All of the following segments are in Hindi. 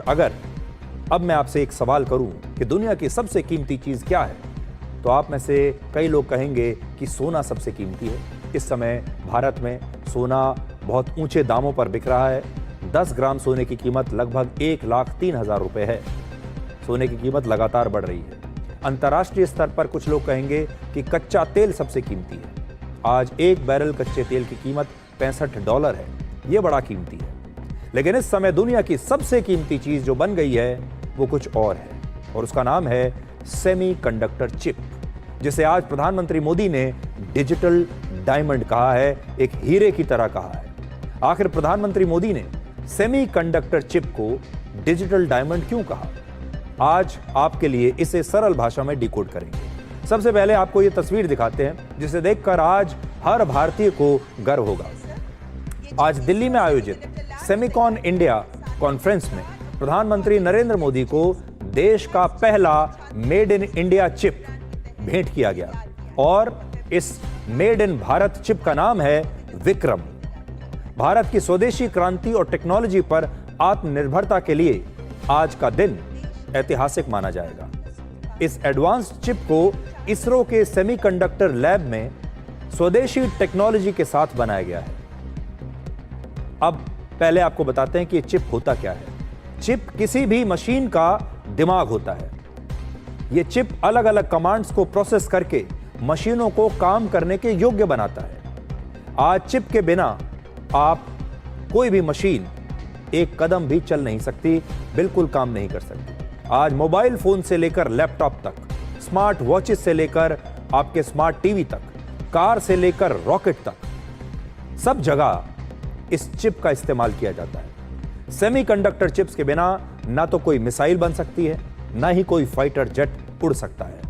अगर अब मैं आपसे एक सवाल करूं कि दुनिया की सबसे कीमती चीज क्या है, तो आप में से कई लोग कहेंगे कि सोना सबसे कीमती है। इस समय भारत में सोना बहुत ऊंचे दामों पर बिक रहा है। 10 ग्राम सोने की कीमत लगभग 1,03,000 रुपए है। सोने की कीमत लगातार बढ़ रही है। अंतर्राष्ट्रीय स्तर पर कुछ लोग कहेंगे कि कच्चा तेल सबसे कीमती है। आज एक बैरल कच्चे तेल की कीमत $65 है। यह बड़ा कीमती है। लेकिन इस समय दुनिया की सबसे कीमती चीज जो बन गई है वो कुछ और है, और उसका नाम है सेमीकंडक्टर चिप, जिसे आज प्रधानमंत्री मोदी ने डिजिटल डायमंड कहा है, एक हीरे की तरह कहा है। आखिर प्रधानमंत्री मोदी ने सेमीकंडक्टर चिप को डिजिटल डायमंड क्यों कहा? आज आपके लिए इसे सरल भाषा में डिकोड करेंगे। सबसे पहले आपको यह तस्वीर दिखाते हैं, जिसे देखकर आज हर भारतीय को गर्व होगा। आज दिल्ली में आयोजित सेमिकॉन इंडिया कॉन्फ्रेंस में प्रधानमंत्री नरेंद्र मोदी को देश का पहला मेड इन इंडिया चिप भेंट किया गया, और इस मेड इन भारत चिप का नाम है विक्रम। भारत की स्वदेशी क्रांति और टेक्नोलॉजी पर आत्मनिर्भरता के लिए आज का दिन ऐतिहासिक माना जाएगा। इस एडवांस्ड चिप को इसरो के सेमीकंडक्टर लैब में स्वदेशी टेक्नोलॉजी के साथ बनाया गया है। अब पहले आपको बताते हैं कि चिप होता क्या है। चिप किसी भी मशीन का दिमाग होता है। यह चिप अलग अलग कमांड्स को प्रोसेस करके मशीनों को काम करने के योग्य बनाता है। आज चिप के बिना आप कोई भी मशीन एक कदम भी चल नहीं सकती, बिल्कुल काम नहीं कर सकती। आज मोबाइल फोन से लेकर लैपटॉप तक, स्मार्ट वॉचेस से लेकर आपके स्मार्ट टीवी तक, कार से लेकर रॉकेट तक, सब जगह इस चिप का इस्तेमाल किया जाता है। सेमीकंडक्टर चिप्स के बिना ना तो कोई मिसाइल बन सकती है, ना ही कोई फाइटर जेट उड़ सकता है।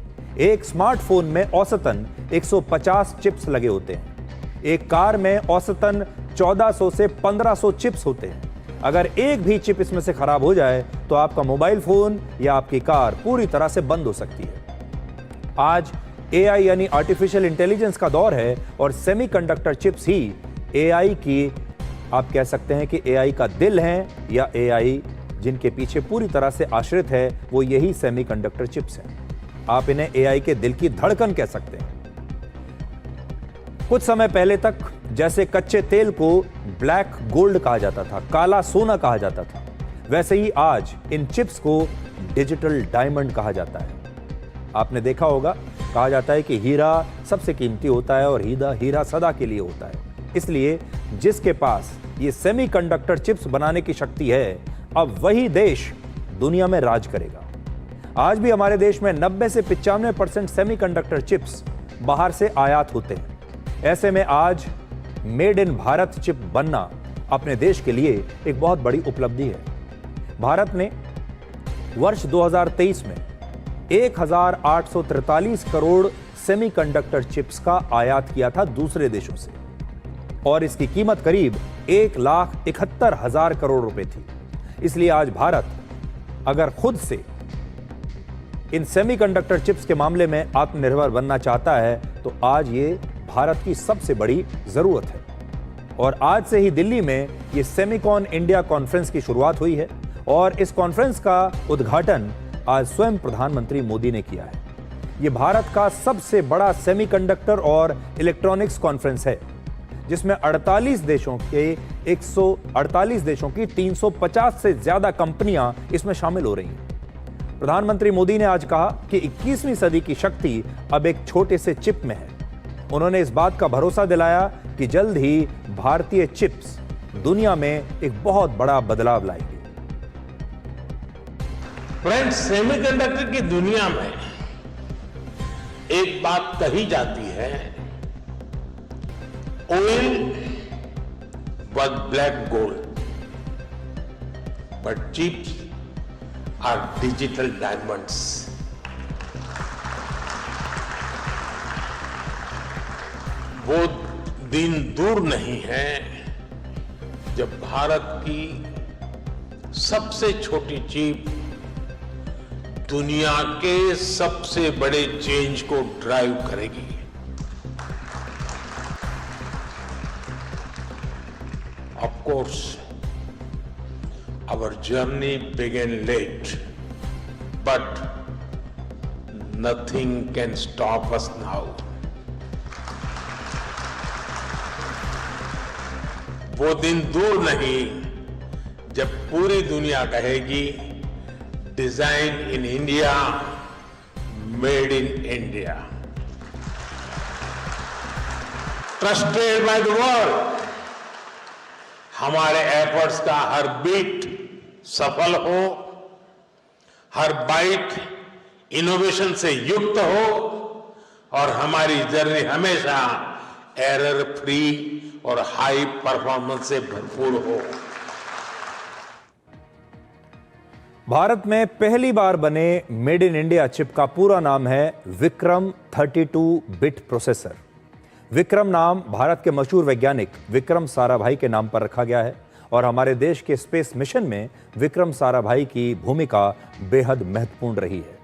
एक स्मार्टफोन में औसतन 150 चिप्स लगे होते हैं। एक कार में औसतन 1400 से 1500 चिप्स होते हैं। अगर एक भी चिप इसमें से खराब हो जाए तो आपका मोबाइल फोन या आपकी कार पूरी तरह से बंद हो सकती है। आज एआई यानी आर्टिफिशियल इंटेलिजेंस का दौर है, और सेमीकंडक्टर चिप्स ही एआई की, आप कह सकते हैं कि एआई का दिल है, या एआई जिनके पीछे पूरी तरह से आश्रित है वो यही सेमीकंडक्टर चिप्स हैं। आप इन्हें एआई के दिल की धड़कन कह सकते हैं। कुछ समय पहले तक जैसे कच्चे तेल को ब्लैक गोल्ड कहा जाता था, काला सोना कहा जाता था, वैसे ही आज इन चिप्स को डिजिटल डायमंड कहा जाता है। आपने देखा होगा, कहा जाता है कि हीरा सबसे कीमती होता है और हीरा सदा के लिए होता है। इसलिए जिसके पास ये सेमीकंडक्टर चिप्स बनाने की शक्ति है, अब वही देश दुनिया में राज करेगा। आज भी हमारे देश में 90 से 95% सेमीकंडक्टर चिप्स बाहर से आयात होते हैं। ऐसे में आज मेड इन भारत चिप बनना अपने देश के लिए एक बहुत बड़ी उपलब्धि है। भारत ने वर्ष 2023 में 1,843 करोड़ सेमीकंडक्टर चिप्स का आयात किया था दूसरे देशों से, और इसकी कीमत करीब 1,71,000 करोड़ रुपए थी। इसलिए आज भारत अगर खुद से इन सेमीकंडक्टर चिप्स के मामले में आत्मनिर्भर बनना चाहता है तो आज ये भारत की सबसे बड़ी जरूरत है। और आज से ही दिल्ली में ये सेमिकॉन इंडिया कॉन्फ्रेंस की शुरुआत हुई है, और इस कॉन्फ्रेंस का उद्घाटन आज स्वयं प्रधानमंत्री मोदी ने किया है। ये भारत का सबसे बड़ा सेमीकंडक्टर और इलेक्ट्रॉनिक्स कॉन्फ्रेंस है, जिसमें 48 देशों की 350 से ज्यादा कंपनियां इसमें शामिल हो रही हैं। प्रधानमंत्री मोदी ने आज कहा कि 21वीं सदी की शक्ति अब एक छोटे से चिप में है। उन्होंने इस बात का भरोसा दिलाया कि जल्द ही भारतीय चिप्स दुनिया में एक बहुत बड़ा बदलाव लाएंगे। फ्रेंड्स, सेमीकंडक्टर की दुनिया में एक बात कही जाती है, oil was black gold, but chips are digital diamonds. वो दिन दूर नहीं है जब भारत की सबसे छोटी चिप दुनिया के सबसे बड़े चेंज को ड्राइव करेगी। Of course Our journey began late, but nothing can stop us now. वो दिन दूर नहीं जब पूरी दुनिया कहेगी design in India, made in India, trusted by the world. हमारे एफर्ट्स का हर बीट सफल हो, हर बाइट इनोवेशन से युक्त हो और हमारी जर्नी हमेशा एरर फ्री और हाई परफॉर्मेंस से भरपूर हो। भारत में पहली बार बने मेड इन इंडिया चिप का पूरा नाम है विक्रम 32 बिट प्रोसेसर। विक्रम नाम भारत के मशहूर वैज्ञानिक विक्रम साराभाई के नाम पर रखा गया है और हमारे देश के स्पेस मिशन में विक्रम साराभाई की भूमिका बेहद महत्वपूर्ण रही है।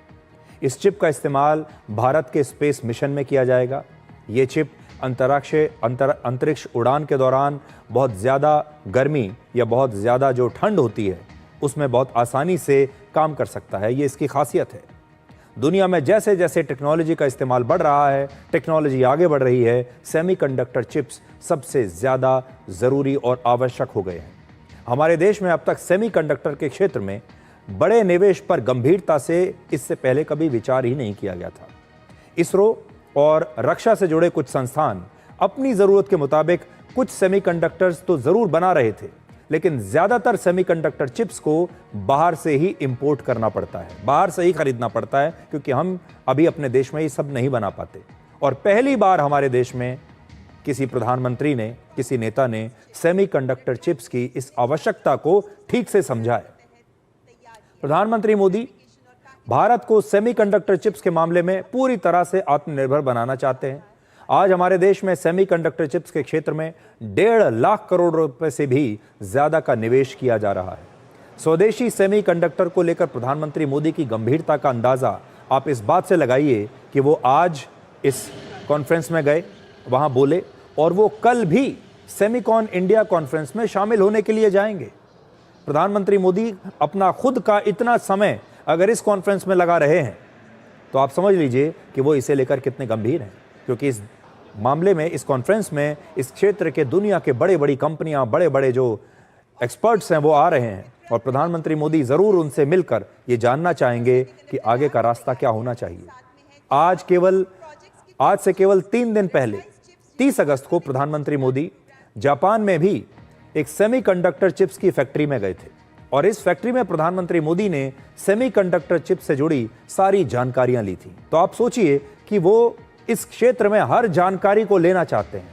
इस चिप का इस्तेमाल भारत के स्पेस मिशन में किया जाएगा। ये चिप अंतरिक्ष उड़ान के दौरान बहुत ज़्यादा गर्मी या बहुत ज़्यादा जो ठंड होती है उसमें बहुत आसानी से काम कर सकता है। ये इसकी खासियत है। दुनिया में जैसे जैसे टेक्नोलॉजी का इस्तेमाल बढ़ रहा है, टेक्नोलॉजी आगे बढ़ रही है, सेमीकंडक्टर चिप्स सबसे ज़्यादा ज़रूरी और आवश्यक हो गए हैं। हमारे देश में अब तक सेमीकंडक्टर के क्षेत्र में बड़े निवेश पर गंभीरता से इससे पहले कभी विचार ही नहीं किया गया था। इसरो और रक्षा से जुड़े कुछ संस्थान अपनी ज़रूरत के मुताबिक कुछ सेमीकंडक्टर्स तो ज़रूर बना रहे थे, लेकिन ज़्यादातर सेमीकंडक्टर चिप्स को बाहर से ही इंपोर्ट करना पड़ता है, बाहर से ही खरीदना पड़ता है, क्योंकि हम अभी अपने देश में ये सब नहीं बना पाते। और पहली बार हमारे देश में किसी प्रधानमंत्री ने, किसी नेता ने सेमीकंडक्टर चिप्स की इस आवश्यकता को ठीक से समझा है। प्रधानमंत्री मोदी भारत को सेमीकंडक्टर चिप्स के मामले में पूरी तरह से आत्मनिर्भर बनाना चाहते हैं। आज हमारे देश में सेमीकंडक्टर चिप्स के क्षेत्र में 1.5 लाख करोड़ रुपए से भी ज्यादा का निवेश किया जा रहा है। स्वदेशी सेमीकंडक्टर को लेकर प्रधानमंत्री मोदी की गंभीरता का अंदाजा आप इस बात से लगाइए कि वो आज इस कॉन्फ्रेंस में गए, वहां बोले, और वो कल भी सेमीकॉन इंडिया कॉन्फ्रेंस में शामिल होने के लिए जाएंगे। प्रधानमंत्री मोदी अपना खुद का इतना समय अगर इस कॉन्फ्रेंस में लगा रहे हैं तो आप समझ लीजिए कि वो इसे लेकर कितने गंभीर हैं, क्योंकि इस मामले में, इस कॉन्फ्रेंस में इस क्षेत्र के दुनिया के बड़ी कंपनियां, बड़े जो एक्सपर्ट्स हैं वो आ रहे हैं और प्रधानमंत्री मोदी ज़रूर उनसे मिलकर ये जानना चाहेंगे कि आगे का रास्ता क्या होना चाहिए। आज से केवल 3 दिन पहले 30 अगस्त को प्रधानमंत्री मोदी जापान में भी एक सेमीकंडक्टर चिप्स की फैक्ट्री में गए थे और इस फैक्ट्री में प्रधानमंत्री मोदी ने सेमीकंडक्टर चिप्स से जुड़ी सारी जानकारियां ली थी। तो आप सोचिए कि वो इस क्षेत्र में हर जानकारी को लेना चाहते हैं,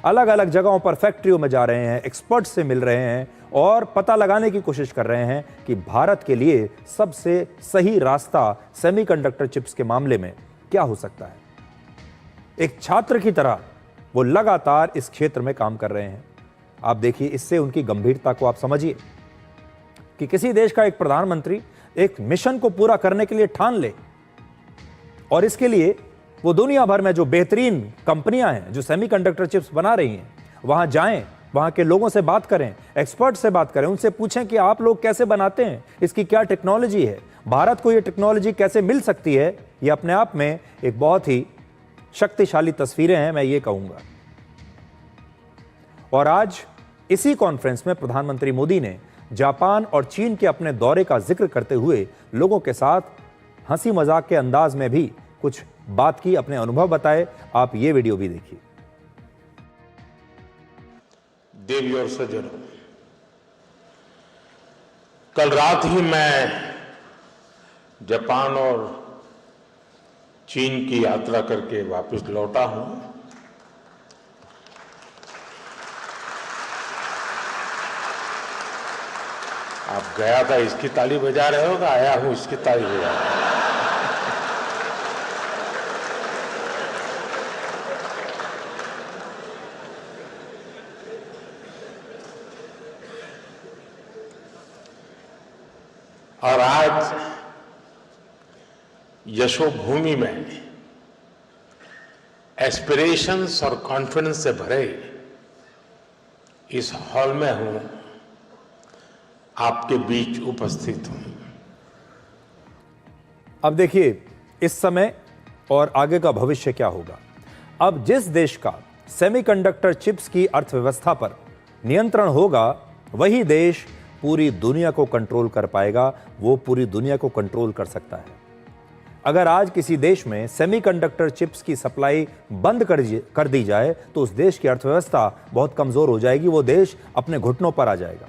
अलग अलग जगहों पर फैक्ट्रियों में जा रहे हैं, एक्सपर्ट से मिल रहे हैं और पता लगाने की कोशिश कर रहे हैं कि भारत के लिए सबसे सही रास्ता सेमीकंडक्टर चिप्स के मामले में क्या हो सकता है। एक छात्र की तरह वो लगातार इस क्षेत्र में काम कर रहे हैं। आप देखिए, इससे उनकी गंभीरता को आप समझिए कि किसी देश का एक प्रधानमंत्री एक मिशन को पूरा करने के लिए ठान ले और इसके लिए वो दुनिया भर में जो बेहतरीन कंपनियां हैं जो सेमीकंडक्टर चिप्स बना रही हैं वहां जाएं, वहां के लोगों से बात करें, एक्सपर्ट से बात करें, उनसे पूछें कि आप लोग कैसे बनाते हैं, इसकी क्या टेक्नोलॉजी है, भारत को ये टेक्नोलॉजी कैसे मिल सकती है। ये अपने आप में एक बहुत ही शक्तिशाली तस्वीरें हैं, मैं ये कहूंगा। और आज इसी कॉन्फ्रेंस में प्रधानमंत्री मोदी ने जापान और चीन के अपने दौरे का जिक्र करते हुए लोगों के साथ हंसी मजाक के अंदाज में भी कुछ बात की, अपने अनुभव बताए। आप ये वीडियो भी देखिए। देवी और सज्जनों, कल रात ही मैं जापान और चीन की यात्रा करके वापस लौटा हूं। आप गया था इसकी ताली बजा रहे हो, आया हूं इसकी ताली बजा रहे हो। और आज यशोभूमि में एस्पिरेशंस और कॉन्फिडेंस से भरे इस हॉल में हूं, आपके बीच उपस्थित हूं। अब देखिए इस समय और आगे का भविष्य क्या होगा। अब जिस देश का सेमीकंडक्टर चिप्स की अर्थव्यवस्था पर नियंत्रण होगा, वही देश पूरी दुनिया को कंट्रोल कर पाएगा, वो पूरी दुनिया को कंट्रोल कर सकता है। अगर आज किसी देश में सेमीकंडक्टर चिप्स की सप्लाई बंद कर दी जाए तो उस देश की अर्थव्यवस्था बहुत कमजोर हो जाएगी, वो देश अपने घुटनों पर आ जाएगा।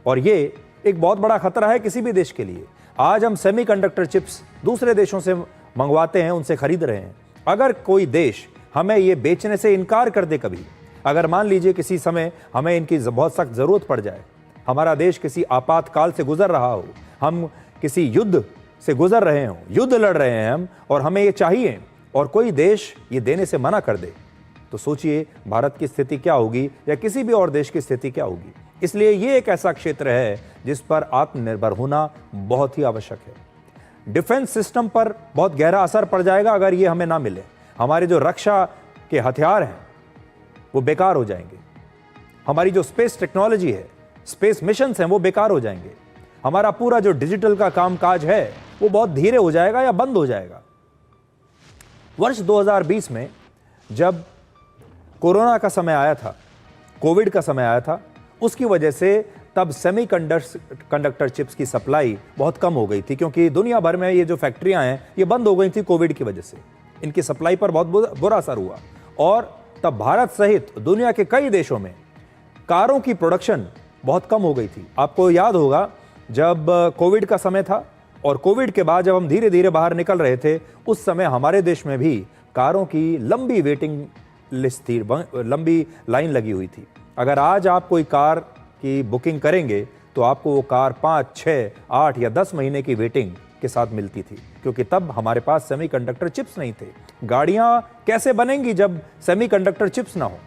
और ये एक बहुत बड़ा खतरा है किसी भी देश के लिए। आज हम सेमीकंडक्टर चिप्स दूसरे देशों से मंगवाते हैं, उनसे खरीद रहे हैं। अगर कोई देश हमें ये बेचने से इनकार कर दे, कभी अगर मान लीजिए किसी समय हमें इनकी बहुत सख्त जरूरत पड़ जाए, हमारा देश किसी आपातकाल से गुजर रहा हो, हम किसी युद्ध से गुजर रहे हो, युद्ध लड़ रहे हैं हम, और हमें ये चाहिए, और कोई देश ये देने से मना कर दे, तो सोचिए भारत की स्थिति क्या होगी या किसी भी और देश की स्थिति क्या होगी। इसलिए ये एक ऐसा क्षेत्र है जिस पर आत्मनिर्भर होना बहुत ही आवश्यक है। डिफेंस सिस्टम पर बहुत गहरा असर पड़ जाएगा अगर ये हमें ना मिले। हमारे जो रक्षा के हथियार हैं वो बेकार हो जाएंगे, हमारी जो स्पेस टेक्नोलॉजी है, स्पेस मिशंस हैं, वो बेकार हो जाएंगे। हमारा पूरा जो डिजिटल का कामकाज है वो बहुत धीरे हो जाएगा या बंद हो जाएगा। वर्ष 2020 में जब कोरोना का समय आया था, कोविड का समय आया था, उसकी वजह से तब सेमीकंडक्टर चिप्स की सप्लाई बहुत कम हो गई थी, क्योंकि दुनिया भर में ये जो फैक्ट्रियां हैं ये बंद हो गई थी कोविड की वजह से। इनकी सप्लाई पर बहुत बुरा असर हुआ, और तब भारत सहित दुनिया के कई देशों में कारों की प्रोडक्शन बहुत कम हो गई थी। आपको याद होगा जब कोविड का समय था और कोविड के बाद जब हम धीरे धीरे बाहर निकल रहे थे, उस समय हमारे देश में भी कारों की लंबी वेटिंग लिस्ट थी, लंबी लाइन लगी हुई थी। अगर आज आप कोई कार की बुकिंग करेंगे तो आपको वो कार 5, 6, 8 या 10 महीने की वेटिंग के साथ मिलती थी, क्योंकि तब हमारे पास सेमीकंडक्टर चिप्स नहीं थे। गाड़ियां कैसे बनेंगी जब सेमीकंडक्टर चिप्स ना हो।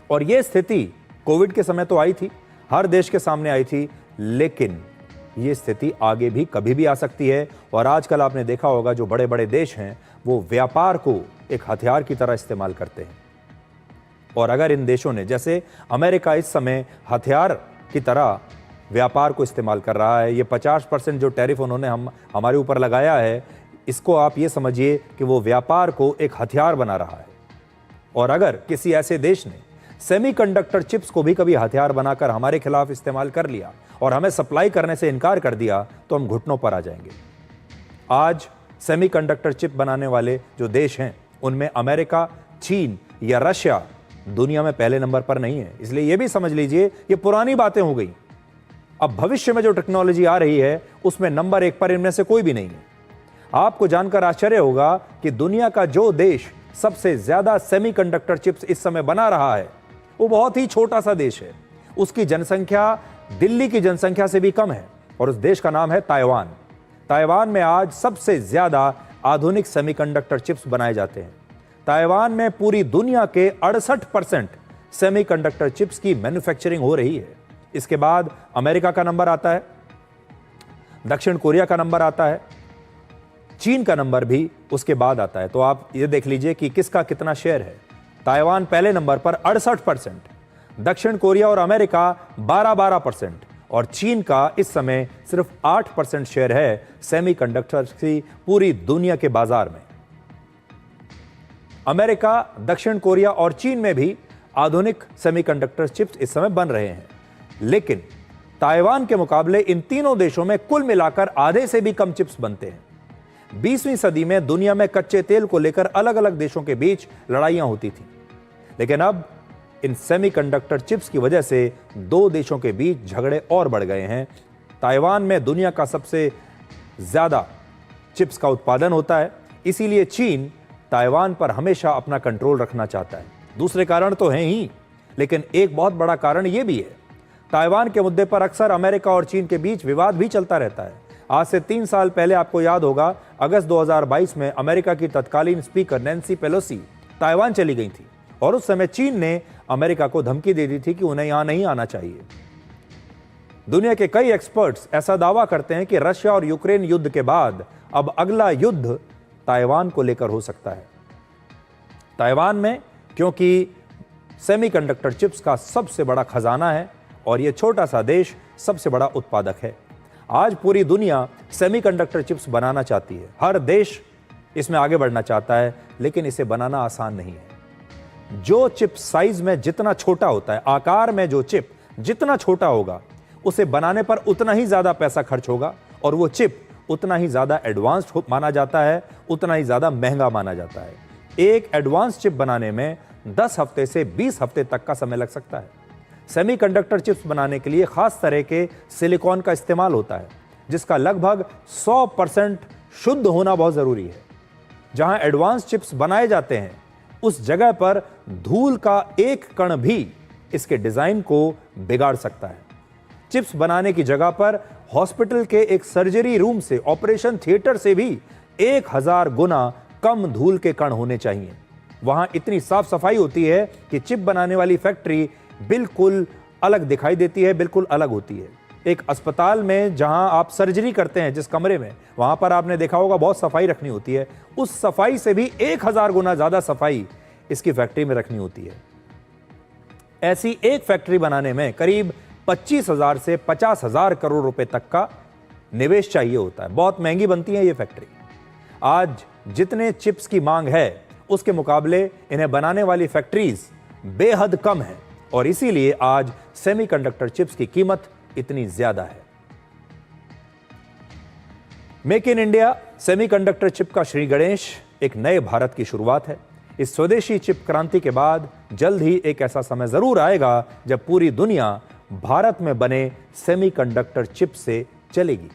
और ये स्थिति कोविड के समय तो आई थी, हर देश के सामने आई थी, लेकिन ये स्थिति आगे भी कभी भी आ सकती है। और आजकल आपने देखा होगा जो बड़े बड़े देश हैं वो व्यापार को एक हथियार की तरह इस्तेमाल करते हैं। और अगर इन देशों ने, जैसे अमेरिका इस समय हथियार की तरह व्यापार को इस्तेमाल कर रहा है, ये 50% जो टैरिफ उन्होंने हमारे ऊपर लगाया है, इसको आप ये समझिए कि वो व्यापार को एक हथियार बना रहा है। और अगर किसी ऐसे देश ने सेमीकंडक्टर चिप्स को भी कभी हथियार बनाकर हमारे खिलाफ इस्तेमाल कर लिया और हमें सप्लाई करने से इनकार कर दिया, तो हम घुटनों पर आ जाएंगे। आज सेमीकंडक्टर चिप बनाने वाले जो देश हैं उनमें अमेरिका, चीन या रशिया दुनिया में पहले नंबर पर नहीं है। इसलिए यह भी समझ लीजिए ये पुरानी बातें हो गई। अब भविष्य में जो टेक्नोलॉजी आ रही है उसमें नंबर 1 पर इनमें से कोई भी नहीं है। आपको जानकर आश्चर्य होगा कि दुनिया का जो देश सबसे ज्यादा सेमीकंडक्टर चिप्स इस समय बना रहा है वो बहुत ही छोटा सा देश है। उसकी जनसंख्या दिल्ली की जनसंख्या से भी कम है, और उस देश का नाम है ताइवान। ताइवान में आज सबसे ज्यादा आधुनिक सेमीकंडक्टर चिप्स बनाए जाते हैं। ताइवान में पूरी दुनिया के 68% सेमीकंडक्टर चिप्स की मैन्युफैक्चरिंग हो रही है। इसके बाद अमेरिका का नंबर आता है, दक्षिण कोरिया का नंबर आता है, चीन का नंबर भी उसके बाद आता है। तो आप ये देख लीजिए कि किसका कितना शेयर है। ताइवान पहले नंबर पर 68%, दक्षिण कोरिया और अमेरिका 12% और चीन का इस समय सिर्फ 8% शेयर है सेमीकंडक्टर की पूरी दुनिया के बाजार में। अमेरिका, दक्षिण कोरिया और चीन में भी आधुनिक सेमीकंडक्टर चिप्स इस समय बन रहे हैं, लेकिन ताइवान के मुकाबले इन तीनों देशों में कुल मिलाकर आधे से भी कम चिप्स बनते हैं। 20वीं सदी में दुनिया में कच्चे तेल को लेकर अलग अलग देशों के बीच लड़ाइयां होती थीं, लेकिन अब इन सेमीकंडक्टर चिप्स की वजह से दो देशों के बीच झगड़े और बढ़ गए हैं। ताइवान में दुनिया का सबसे ज्यादा चिप्स का उत्पादन होता है, इसीलिए चीन ताइवान पर हमेशा अपना कंट्रोल रखना चाहता है। दूसरे कारण तो हैं ही, लेकिन एक बहुत बड़ा कारण यह भी है, ताइवान के मुद्दे पर अक्सर अमेरिका और चीन के बीच विवाद भी चलता रहता है। आज से 3 साल पहले आपको याद होगा, अगस्त 2022 में अमेरिका की तत्कालीन स्पीकर नैन्सी पेलोसी ताइवान चली गई थी, और उस समय चीन ने अमेरिका को धमकी दे दी थी कि उन्हें यहां नहीं आना चाहिए। दुनिया के कई एक्सपर्ट्स ऐसा दावा करते हैं कि रशिया और यूक्रेन युद्ध के बाद अब अगला युद्ध ताइवान को लेकर हो सकता है। ताइवान में क्योंकि सेमीकंडक्टर चिप्स का सबसे बड़ा खजाना है और ये छोटा सा देश सबसे बड़ा उत्पादक है। आज पूरी दुनिया सेमीकंडक्टर चिप्स बनाना चाहती है। हर देश इसमें आगे बढ़ना चाहता है, लेकिन इसे बनाना आसान नहीं है। जो चिप साइज में जितना छोटा होता है, आकार में जो चिप जितना छोटा होगा, उसे बनाने पर उतना ही ज्यादा पैसा खर्च होगा और वो चिप उतना ही ज्यादा एडवांस्ड माना जाता है, उतना ही ज्यादा महंगा माना जाता है। एक एडवांस चिप बनाने में 10 हफ्ते से 20 हफ्ते तक का समय लग सकता है। सेमीकंडक्टर चिप्स बनाने के लिए खास तरह के सिलिकॉन का इस्तेमाल होता है, जिसका लगभग 100% शुद्ध होना बहुत जरूरी है। जहां एडवांस चिप्स बनाए जाते हैं, उस जगह पर धूल का एक कण भी इसके डिजाइन को बिगाड़ सकता है। चिप्स बनाने की जगह पर हॉस्पिटल के एक सर्जरी रूम से, ऑपरेशन थिएटर से भी 1000 गुना कम धूल के कण होने चाहिए। वहां इतनी साफ सफाई होती है कि चिप बनाने वाली फैक्ट्री बिल्कुल अलग दिखाई देती है, बिल्कुल अलग होती है। एक अस्पताल में जहां आप सर्जरी करते हैं, जिस कमरे में, वहां पर आपने देखा होगा बहुत सफाई रखनी होती है। उस सफाई से भी 1000 गुना ज्यादा सफाई इसकी फैक्ट्री में रखनी होती है। ऐसी एक फैक्ट्री बनाने में करीब 25,000 से 50,000 करोड़ रुपए तक का निवेश चाहिए होता है। बहुत महंगी बनती है ये फैक्ट्री। आज जितने चिप्स की मांग है, उसके मुकाबले इन्हें बनाने वाली फैक्ट्रीज बेहद कम है और इसीलिए आज सेमीकंडक्टर चिप्स की कीमत इतनी ज्यादा है। Make in India semiconductor chip का श्री गणेश एक नए भारत की शुरुआत है। इस स्वदेशी चिप क्रांति के बाद जल्द ही एक ऐसा समय जरूर आएगा जब पूरी दुनिया भारत में बने सेमीकंडक्टर चिप से चलेगी।